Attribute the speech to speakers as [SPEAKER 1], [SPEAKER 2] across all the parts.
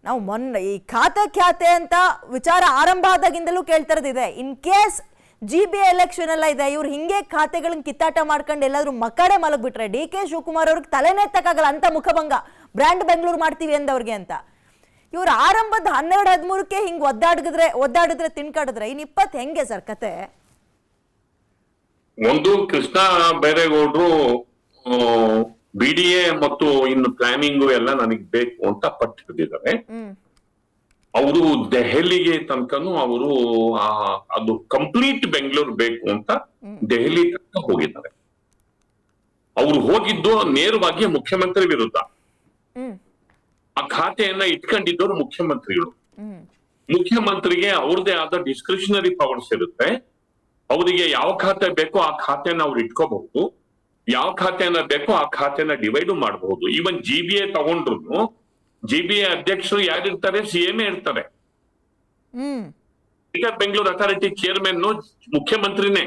[SPEAKER 1] ನಾವು ಮೊನ್ನೆ ಈ ಖಾತೆ ಅಂತ ವಿಚಾರ ಆರಂಭ ಆದಾಗಿಂದಲೂ ಕೇಳ್ತಾ ಇರೋದಿದೆ. ಇನ್ ಕೇಸ್ GBA ಎಲೆಕ್ಷನ್ ಎಲ್ಲ ಇದೆ, ಇವ್ರು ಹಿಂಗೆ ಖಾತೆಗಳನ್ನ ಕಿತ್ತಾಟ ಮಾಡ್ಕೊಂಡು ಎಲ್ಲಾದ್ರೂ ಮಕ್ಕಡೆ ಮಲಗ್ಬಿಟ್ರೆ DK ಶಿವಕುಮಾರ್ ಅವ್ರಿಗೆ ತಲೆನೇ ಎತ್ತಕ್ಕಾಗಲ್ಲ ಅಂತ ಮುಖಭಂಗ, ಬ್ರ್ಯಾಂಡ್ ಬೆಂಗಳೂರು ಮಾಡ್ತೀವಿ ಅಂದವ್ರಿಗೆ ಅಂತ. ಇವ್ರು ಆರಂಭದ 12-13ಕ್ಕೆ ಹಿಂಗ್ ಒದ್ದಾಡಿದ್ರೆ ತಿನ್ಕಾಡಿದ್ರೆ ಇನ್ 20 ಹೆಂಗೆ ಸರ್ ಕತೆ?
[SPEAKER 2] ಒಂದು ಕೃಷ್ಣ ಬೈರೇಗೌಡರು BDA ಮತ್ತು ಇನ್ನು ಪ್ಲಾನಿಂಗ್ ಎಲ್ಲ ನನಗ್ ಬೇಕು ಅಂತ ಪಟ್ಟು ಹಿಡಿದಿದ್ದಾರೆ. ಅವರು ದೆಹಲಿಗೆ ತನಕನು ಅವರು ಅದು ಕಂಪ್ಲೀಟ್ ಬೆಂಗಳೂರು ಬೇಕು ಅಂತ ದೆಹಲಿ ತನಕ ಹೋಗಿದ್ದಾರೆ. ಅವ್ರು ಹೋಗಿದ್ದು ನೇರವಾಗಿ ಮುಖ್ಯಮಂತ್ರಿ ವಿರುದ್ಧ. ಆ ಖಾತೆಯನ್ನ ಇಟ್ಕೊಂಡಿದ್ದವರು ಮುಖ್ಯಮಂತ್ರಿಗಳು. ಮುಖ್ಯಮಂತ್ರಿಗೆ ಅವ್ರದೇ ಆದ ಡಿಸ್ಕ್ರಿಷನರಿ ಪವರ್ಸ್ ಇರುತ್ತೆ. ಅವರಿಗೆ ಯಾವ ಖಾತೆ ಬೇಕೋ ಆ ಖಾತೆನ ಅವ್ರು ಇಟ್ಕೋಬಹುದು, ಯಾವ ಖಾತೆಯನ್ನ ಬೇಕೋ ಆ ಖಾತೆನ ಡಿವೈಡ್ ಮಾಡಬಹುದು. ಈವನ್ GBA ತಗೊಂಡ್ರು GBA ಅಧ್ಯಕ್ಷರು ಯಾರಿರ್ತಾರೆ? CM ಇರ್ತಾರೆ. ಈಗ ಬೆಂಗಳೂರು ಅಥಾರಿಟಿ ಚೇರ್ಮನ್ ಮುಖ್ಯಮಂತ್ರಿನೇ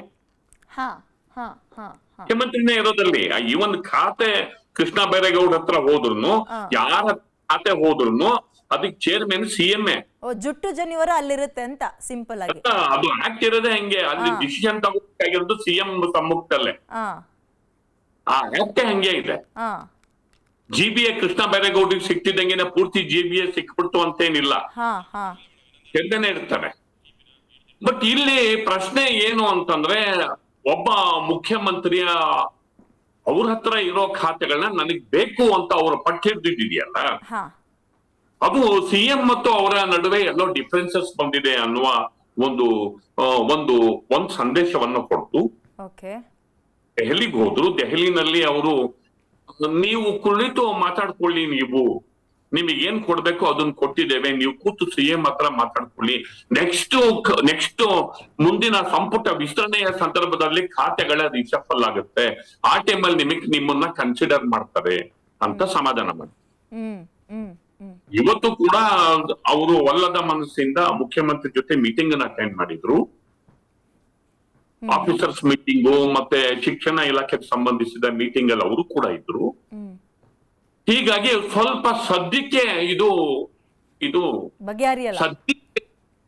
[SPEAKER 2] ಮುಖ್ಯಮಂತ್ರಿನೇ ಇರೋದಲ್ಲಿ. ಇವನ್ ಖಾತೆ ಕೃಷ್ಣ ಬೈರೇಗೌಡ ಹತ್ರ ಹೋದ್ರು, ಯಾರ ಖಾತೆ ಹೋದ್ರು ಅದಕ್ಕೆ ಚೇರ್ಮನ್ CM.
[SPEAKER 1] ಜುಟ್ಟು ಜನಿವಾರ ಅಲ್ಲಿರುತ್ತೆ ಅಂತ ಸಿಂಪಲ್ ಆಗಿ.
[SPEAKER 2] ಅದು ಆಕ್ಟ್ ಇರೋದೇ ಹಂಗೆ. ಅಲ್ಲಿ ಡಿಸಿಷನ್ ತಗೋಬೇಕಾಗಿರೋದು CM ಸಮ್ಮುಖದಲ್ಲೇ. ಆ ಆಕ್ಟ್ ಹಂಗೆ ಇದೆ. GBA ಕೃಷ್ಣ ಬೈರೇಗೌಡರಿಗೆ ಸಿಕ್ತಿದ್ದಂಗೆನೆ ಪೂರ್ತಿ GBA ಸಿಕ್ಬಿಡ್ತು ಅಂತೇನಿಲ್ಲ, ಚೆಂದನೆ ಇರ್ತಾರೆ. ಬಟ್ ಇಲ್ಲಿ ಪ್ರಶ್ನೆ ಏನು ಅಂತಂದ್ರೆ, ಒಬ್ಬ ಮುಖ್ಯಮಂತ್ರಿಯ ಅವ್ರ ಹತ್ರ ಇರೋ ಖಾತೆಗಳನ್ನ ನನಗ್ ಬೇಕು ಅಂತ ಅವ್ರ ಪಟ್ಟಿರ್ದಿದೆಯಲ್ಲ, ಅದು CM ಮತ್ತು ಅವರ ನಡುವೆ ಎಲ್ಲೋ ಡಿಫರೆನ್ಸಸ್ ಬಂದಿದೆ ಅನ್ನುವ ಒಂದು ಸಂದೇಶವನ್ನು ಕೊಟ್ಟು ದೆಹಲಿಗೆ ಹೋದ್ರು. ದೆಹಲಿನಲ್ಲಿ ಅವರು ನೀವು ಕುಳಿತು ಮಾತಾಡ್ಕೊಳ್ಳಿ, ನಿಮಗೇನ್ ಕೊಡ್ಬೇಕು ಅದನ್ನ ಕೊಟ್ಟಿದ್ದೇವೆ, ನೀವು ಕೂತು CM ಹತ್ರ ಮಾತಾಡ್ಕೊಳ್ಳಿ, ನೆಕ್ಸ್ಟ್ ಮುಂದಿನ ಸಂಪುಟ ವಿಸ್ತರಣೆಯ ಸಂದರ್ಭದಲ್ಲಿ ಖಾತೆಗಳ ರಿಶಫಲ್ ಆಗುತ್ತೆ, ಆ ಟೈಮಲ್ಲಿ ನಿಮ್ಮನ್ನ ಕನ್ಸಿಡರ್ ಮಾಡ್ತಾರೆ ಅಂತ ಸಮಾಧಾನ ಮಾಡಿ. ಇವತ್ತು ಕೂಡ ಅವರು ಒಲ್ಲದ ಮನಸ್ಸಿಂದ ಮುಖ್ಯಮಂತ್ರಿ ಜೊತೆ ಮೀಟಿಂಗ್ ಅನ್ನ ಅಟೆಂಡ್ ಮಾಡಿದ್ರು. ಆಫೀಸರ್ಸ್ ಮೀಟಿಂಗು ಮತ್ತೆ ಶಿಕ್ಷಣ ಇಲಾಖೆಗೆ ಸಂಬಂಧಿಸಿದ ಮೀಟಿಂಗ್ ಅಲ್ಲಿ ಅವರು ಕೂಡ ಇದ್ರು. ಹೀಗಾಗಿ ಸ್ವಲ್ಪ ಸದ್ಯಕ್ಕೆ ಇದು ಸದ್ಯಕ್ಕೆ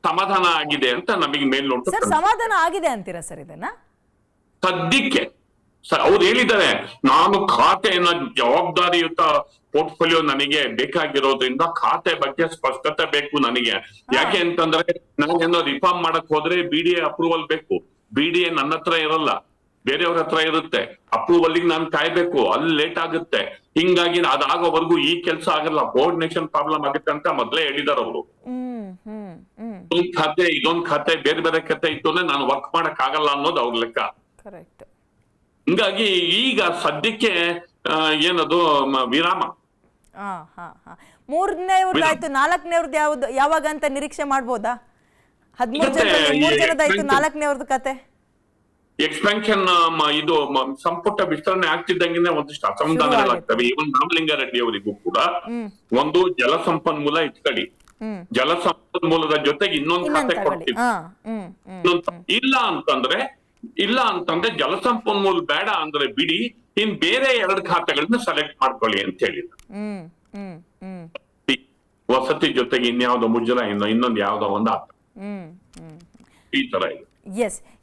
[SPEAKER 2] ಸಮಾಧಾನ ಆಗಿದೆ ಅಂತ ನಮಗೆ ಮೇಲ್ನೋಟ.
[SPEAKER 1] ಸಮಾಧಾನ ಆಗಿದೆ ಅಂತೀರಾ ಸರ್ ಇದನ್ನ?
[SPEAKER 2] ಸದ್ಯಕ್ಕೆ ಅವ್ರು ಹೇಳಿದ್ದಾರೆ, ನಾನು ಖಾತೆಯನ್ನ ಜವಾಬ್ದಾರಿಯುತ ಪೋರ್ಟ್ಫೋಲಿಯೋ ನನಗೆ ಬೇಕಾಗಿರೋದ್ರಿಂದ ಖಾತೆ ಬಗ್ಗೆ ಸ್ಪಷ್ಟತೆ ಬೇಕು ನನಗೆ. ಯಾಕೆ ಅಂತಂದ್ರೆ ನಾನೇನೋ ರಿಫಾರ್ಮ್ ಮಾಡಕ್ ಹೋದ್ರೆ BDA ಅಪ್ರೂವಲ್ ಬೇಕು. BDA ನನ್ನ ಹತ್ರ ಇರಲ್ಲ, ಬೇರೆಯವ್ರ ಹತ್ರ ಇರುತ್ತೆ. ಅಪ್ರೂವಲ್ ನಾನು ಕಾಯ್ಬೇಕು, ಅಲ್ಲಿ ಲೇಟ್ ಆಗುತ್ತೆ. ಹಿಂಗಾಗಿ ಅದಾಗೋವರೆಗೂ ಈ ಕೆಲಸ ಆಗಲ್ಲ, ಕೋಆರ್ಡಿನೇಷನ್ ಪ್ರಾಬ್ಲಮ್ ಆಗುತ್ತೆ ಅಂತ ಮೊದ್ಲೇ ಹೇಳಿದಾರೆ ಅವರು. ಇದೊಂದ್ ಖಾತೆ ಬೇರೆ ಬೇರೆ ಖಾತೆ ಇತ್ತು ಅಂದ್ರೆ ನಾನು ವರ್ಕ್ ಮಾಡಕ್ ಆಗಲ್ಲ ಅನ್ನೋದು ಅವ್ರ ಲೆಕ್ಕ. ಹಿಂಗಾಗಿ ಈಗ ಸದ್ಯಕ್ಕೆ ಏನದು ವಿರಾಮ.
[SPEAKER 1] 3ನೇವ್ರದಾಯ್ತು, 4ನೇವ್ರದ್ದು ಯಾವಾಗ ಅಂತ ನಿರೀಕ್ಷೆ ಮಾಡ್ಬೋದಾ? 13 ಜನದಾಯ್ತು, 4ನೇವ್ರದ್ದು ಕತೆ
[SPEAKER 2] ಎಕ್ಸ್ಪೆನ್ಷನ್ ಇದು ಸಂಪುಟ ವಿಸ್ತರಣೆ ಆಗ್ತಿದ್ದಂಗೆ ಒಂದಿಷ್ಟು ಅಸಮಾಧಾನಗಳಾಗ್ತವೆ. ಇವನ್ ರಾಮಲಿಂಗಾರೆಡ್ಡಿ ಅವರಿಗೂ ಕೂಡ ಒಂದು ಜಲಸಂಪನ್ಮೂಲ ಇಟ್ಕಡಿ, ಜಲಸಂಪನ್ಮೂಲದ ಜೊತೆಗೆ ಇನ್ನೊಂದು ಖಾತೆ ಕೊಡ್ತೀವಿ. ಇಲ್ಲ ಅಂತಂದ್ರೆ ಜಲಸಂಪನ್ಮೂಲ ಬೇಡ ಅಂದ್ರೆ ಬಿಡಿ, ಇನ್ ಬೇರೆ 2 ಖಾತೆಗಳನ್ನ ಸೆಲೆಕ್ಟ್ ಮಾಡ್ಕೊಳ್ಳಿ ಅಂತ ಹೇಳಿದ್ರು. ವಸತಿ ಜೊತೆಗೆ ಇನ್ಯಾವ್ದೋ ಮುಜರಾ ಇನ್ನೊಂದು ಯಾವ್ದೋ ಒಂದು ಆತ ಈ ತರ ಇದೆ.